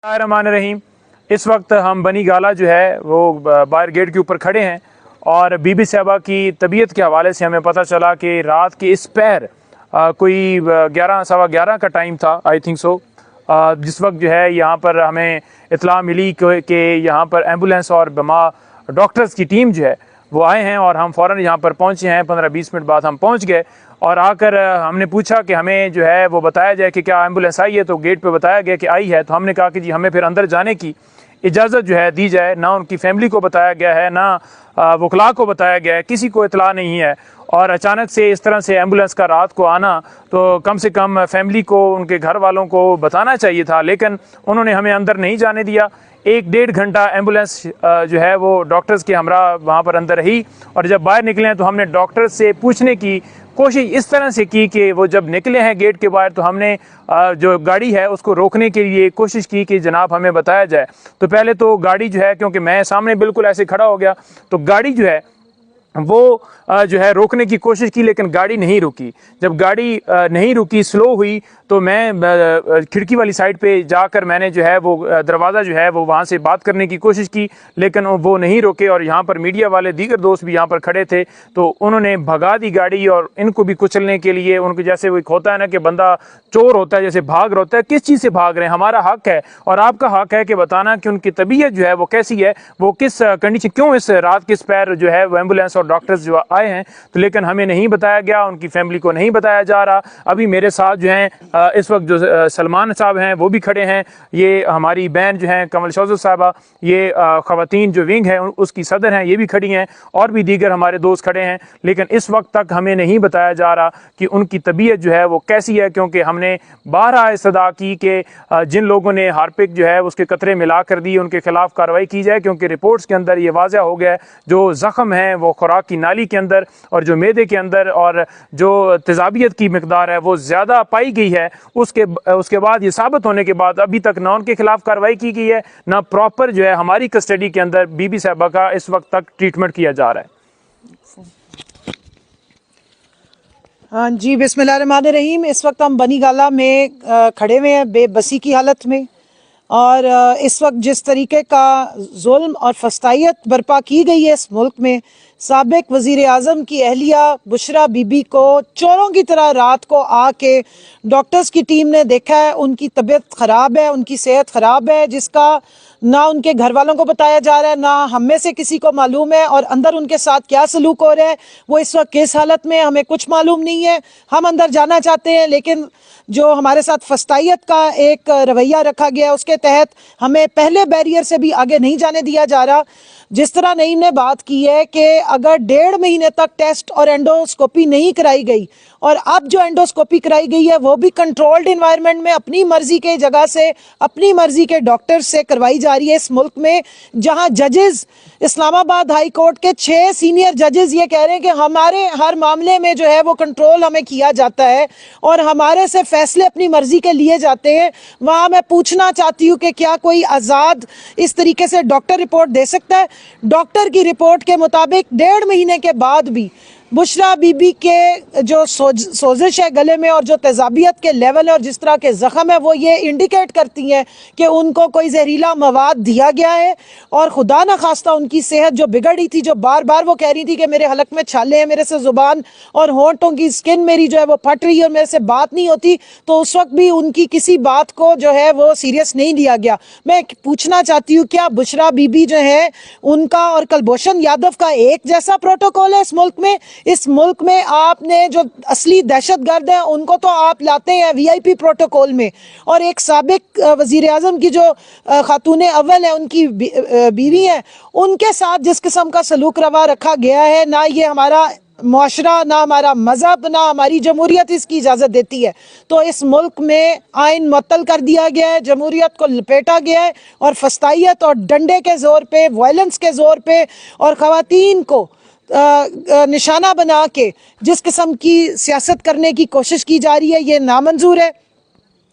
الرحمن الرحیم۔ اس وقت ہم بنی گالہ جو ہے وہ باہر گیٹ کے اوپر کھڑے ہیں اور بی بی صاحبہ کی طبیعت کے حوالے سے ہمیں پتہ چلا کہ رات کے اس پہر کوئی 11 کا ٹائم تھا آئی تھنک سو، جس وقت جو ہے یہاں پر ہمیں اطلاع ملی کہ یہاں پر ایمبولینس اور بما ڈاکٹرز کی ٹیم جو ہے وہ آئے ہیں اور ہم فوراً یہاں پر پہنچے ہیں۔ 15-20 منٹ بعد ہم پہنچ گئے اور آ کر ہم نے پوچھا کہ ہمیں جو ہے وہ بتایا جائے کہ کیا ایمبولینس آئی ہے، تو گیٹ پہ بتایا گیا کہ آئی ہے۔ تو ہم نے کہا کہ جی ہمیں پھر اندر جانے کی اجازت جو ہے دی جائے۔ نہ ان کی فیملی کو بتایا گیا ہے، نہ وکلاء کو بتایا گیا ہے، کسی کو اطلاع نہیں ہے۔ اور اچانک سے اس طرح سے ایمبولینس کا رات کو آنا، تو کم سے کم فیملی کو، ان کے گھر والوں کو بتانا چاہیے تھا، لیکن انہوں نے ہمیں اندر نہیں جانے دیا۔ 1-1.5 گھنٹہ ایمبولینس جو ہے وہ ڈاکٹرز کے ہمراہ وہاں پر اندر رہی، اور جب باہر نکلے ہیں تو ہم نے ڈاکٹرز سے پوچھنے کی کوشش اس طرح سے کی کہ وہ جب نکلے ہیں گیٹ کے باہر تو ہم نے جو گاڑی ہے اس کو روکنے کے لیے کوشش کی کہ جناب ہمیں بتایا جائے۔ تو پہلے تو گاڑی جو ہے، کیونکہ میں سامنے بالکل ایسے کھڑا ہو گیا، تو گاڑی جو ہے وہ جو ہے روکنے کی کوشش کی، لیکن گاڑی نہیں رکی۔ جب گاڑی نہیں رکی، سلو ہوئی، تو میں کھڑکی والی سائڈ پہ جا کر میں نے جو ہے وہ دروازہ جو ہے وہ وہاں سے بات کرنے کی کوشش کی، لیکن وہ نہیں روکے۔ اور یہاں پر میڈیا والے دیگر دوست بھی یہاں پر کھڑے تھے، تو انہوں نے بھگا دی گاڑی اور ان کو بھی کچلنے کے لیے، ان کو جیسے وہ ہوتا ہے نا کہ بندہ چور ہوتا ہے جیسے بھاگ رہا ہوتا ہے، کس چیز سے بھاگ رہے ہیں؟ ہمارا حق ہے اور آپ کا حق ہے کہ بتانا کہ ان کی طبیعت جو ہے وہ کیسی ہے، وہ کس کنڈیشن، کیوں اس رات کس پیر جو ہے وہ ایمبولینس اور ڈاکٹرز جو آئے ہیں۔ تو لیکن ہمیں نہیں بتایا گیا، ان کی فیملی کو نہیں بتایا جا رہا۔ ابھی میرے ساتھ جو ہیں اس وقت جو سلمان صاحب ہیں وہ بھی کھڑے ہیں، یہ ہماری بہن جو ہیں کمل شوزت صاحبہ، یہ خواتین جو ونگ ہے اس کی صدر ہیں، یہ بھی کھڑی ہیں، اور بھی دیگر ہمارے دوست کھڑے ہیں، لیکن اس وقت تک ہمیں نہیں بتایا جا رہا کہ ان کی طبیعت جو ہے وہ کیسی ہے، کیونکہ ہم نے بارہا استدعا کی کہ جن لوگوں نے ہارپک جو ہے اس کے قطرے ملا کر دی ان کے خلاف کارروائی کی جائے، کیونکہ رپورٹس کے اندر یہ واضح ہو گیا ہے جو زخم ہیں وہ خوراک کی نالی کے اندر اور جو معدے کے اندر اور جو تیزابیت کی مقدار ہے وہ زیادہ پائی گئی ہے۔ اس کے بعد یہ ثابت ہونے کے بعد ابھی تک نہ ان کے خلاف کارروائی کی گئی ہے، نہ پراپر جو ہے ہماری کسٹڈی کے اندر بی بی صاحبہ کا اس وقت تک ٹریٹمنٹ کیا جا رہا ہے۔ ہاں جی، بسم اللہ الرحمن الرحیم۔ اس وقت ہم بنی گالہ میں کھڑے ہوئے ہیں بے بسی کی حالت میں، اور اس وقت جس طریقے کا ظلم اور فسطائیت برپا کی گئی ہے اس ملک میں، سابق وزیر اعظم کی اہلیہ بشرا بی بی کو چوروں کی طرح رات کو آ کے ڈاکٹرز کی ٹیم نے دیکھا ہے، ان کی طبیعت خراب ہے، ان کی صحت خراب ہے، جس کا نہ ان کے گھر والوں کو بتایا جا رہا ہے، نہ ہم میں سے کسی کو معلوم ہے، اور اندر ان کے ساتھ کیا سلوک ہو رہا ہے وہ اس وقت کس حالت میں ہمیں کچھ معلوم نہیں ہے۔ ہم اندر جانا چاہتے ہیں، لیکن جو ہمارے ساتھ فسطائیت کا ایک رویہ رکھا گیا ہے اس کے تحت ہمیں پہلے بیریئر سے بھی آگے نہیں جانے دیا جا رہا۔ جس طرح نعیم نے بات کی ہے کہ اگر 1.5 مہینے تک ٹیسٹ اور اینڈوسکوپی نہیں کرائی گئی، اور اب جو اینڈوسکوپی کرائی گئی ہے وہ بھی کنٹرولڈ انوائرمنٹ میں اپنی مرضی کے جگہ سے اپنی مرضی کے ڈاکٹر سے کروائی جا رہی ہے اس ملک میں، جہاں ججز اسلام آباد ہائی کورٹ کے 6 سینئر ججز یہ کہہ رہے ہیں کہ ہمارے ہر معاملے میں جو ہے وہ کنٹرول ہمیں کیا جاتا ہے اور ہمارے سے فیصلے اپنی مرضی کے لیے جاتے ہیں۔ وہاں میں پوچھنا چاہتی ہوں کہ کیا کوئی آزاد اس طریقے سے ڈاکٹر رپورٹ دے سکتا ہے؟ ڈاکٹر کی رپورٹ کے مطابق 1.5 مہینے کے بعد بھی بشرا بی بی کے جو سوزش ہے گلے میں اور جو تیزابیت کے لیول ہے اور جس طرح کے زخم ہے وہ یہ انڈیکیٹ کرتی ہیں کہ ان کو کوئی زہریلا مواد دیا گیا ہے، اور خدا نخواستہ ان کی صحت جو بگڑی تھی، جو بار بار وہ کہہ رہی تھی کہ میرے حلق میں چھالے ہیں، میرے سے زبان اور ہونٹوں کی سکن میری جو ہے وہ پھٹ رہی ہے اور میرے سے بات نہیں ہوتی، تو اس وقت بھی ان کی کسی بات کو جو ہے وہ سیریس نہیں لیا گیا۔ میں پوچھنا چاہتی ہوں کیا بشرا بی بی جو ہے ان کا اور کلبھوشن یادو کا ایک جیسا پروٹوکول ہے اس ملک میں؟ اس ملک میں آپ نے جو اصلی دہشت گرد ہیں ان کو تو آپ لاتے ہیں وی آئی پی پروٹوکول میں، اور ایک سابق وزیر اعظم کی جو خاتون اول ہے ان کی بیوی ہیں، ان کے ساتھ جس قسم کا سلوک روا رکھا گیا ہے، نہ یہ ہمارا معاشرہ، نہ ہمارا مذہب، نہ ہماری جمہوریت اس کی اجازت دیتی ہے۔ تو اس ملک میں آئین معطل کر دیا گیا ہے، جمہوریت کو لپیٹا گیا ہے، اور فسطائیت اور ڈنڈے کے زور پہ، وائلنس کے زور پہ، اور خواتین کو نشانہ بنا کے جس قسم کی سیاست کرنے کی کوشش کی جا رہی ہے یہ نامنظور ہے۔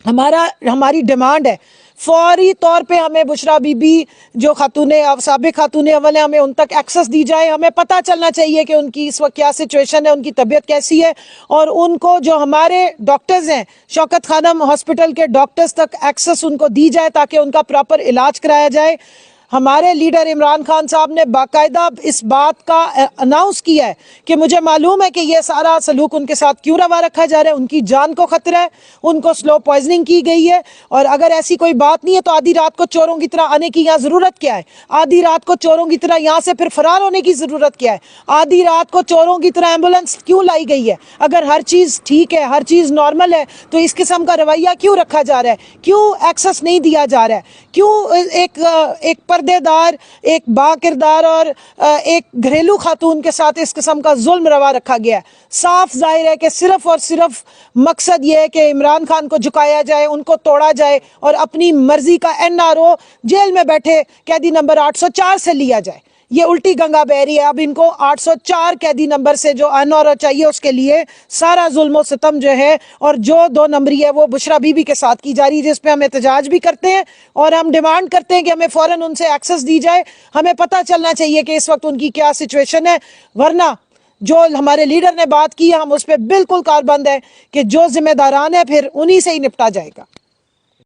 ہماری ڈیمانڈ ہے فوری طور پہ ہمیں بشرا بی بی جو خاتون سابق خاتون اول ہیں ہمیں ان تک ایکسس دی جائے. ہمیں پتہ چلنا چاہیے کہ ان کی اس وقت کیا سچویشن ہے, ان کی طبیعت کیسی ہے, اور ان کو جو ہمارے ڈاکٹرز ہیں شوکت خانم ہاسپٹل کے ڈاکٹرز تک ایکسس ان کو دی جائے تاکہ ان کا پراپر علاج کرایا جائے. ہمارے لیڈر عمران خان صاحب نے باقاعدہ اس بات کا اناؤنس کیا ہے کہ مجھے معلوم ہے کہ یہ سارا سلوک ان کے ساتھ کیوں روا رکھا جا رہا ہے, ان کی جان کو خطرہ ہے, ان کو سلو پوائزننگ کی گئی ہے, اور اگر ایسی کوئی بات نہیں ہے تو آدھی رات کو چوروں کی طرح آنے کی یہاں ضرورت کیا ہے؟ آدھی رات کو چوروں کی طرح یہاں سے پھر فرار ہونے کی ضرورت کیا ہے؟ آدھی رات کو چوروں کی طرح ایمبولینس کیوں لائی گئی ہے؟ اگر ہر چیز ٹھیک ہے, ہر چیز نارمل ہے, تو اس قسم کا رویہ کیوں رکھا جا رہا ہے؟ کیوں ایکسس نہیں دیا جا رہا ہے؟ کیوں ایک پردے دار, ایک با کردار اور ایک گھریلو خاتون کے ساتھ اس قسم کا ظلم روا رکھا گیا ہے؟ صاف ظاہر ہے کہ صرف اور صرف مقصد یہ ہے کہ عمران خان کو جھکایا جائے, ان کو توڑا جائے, اور اپنی مرضی کا NRO جیل میں بیٹھے قیدی نمبر 804 سے لیا جائے. یہ الٹی گنگا بہ رہی ہے. اب ان کو 804 قیدی نمبر سے جو NRO چاہیے اس کے لیے سارا ظلم و ستم جو ہے اور جو 2 نمبری ہے وہ بشرا بی بی کے ساتھ کی جا رہی ہے, جس پہ ہم احتجاج بھی کرتے ہیں اور ہم ڈیمانڈ کرتے ہیں کہ ہمیں فوراً ان سے ایکسس دی جائے. ہمیں پتہ چلنا چاہیے کہ اس وقت ان کی کیا سچویشن ہے, ورنہ جو ہمارے لیڈر نے بات کی ہے ہم اس پہ بالکل کاربند ہے کہ جو ذمہ داران ہے پھر انہی سے ہی نپٹا جائے گا.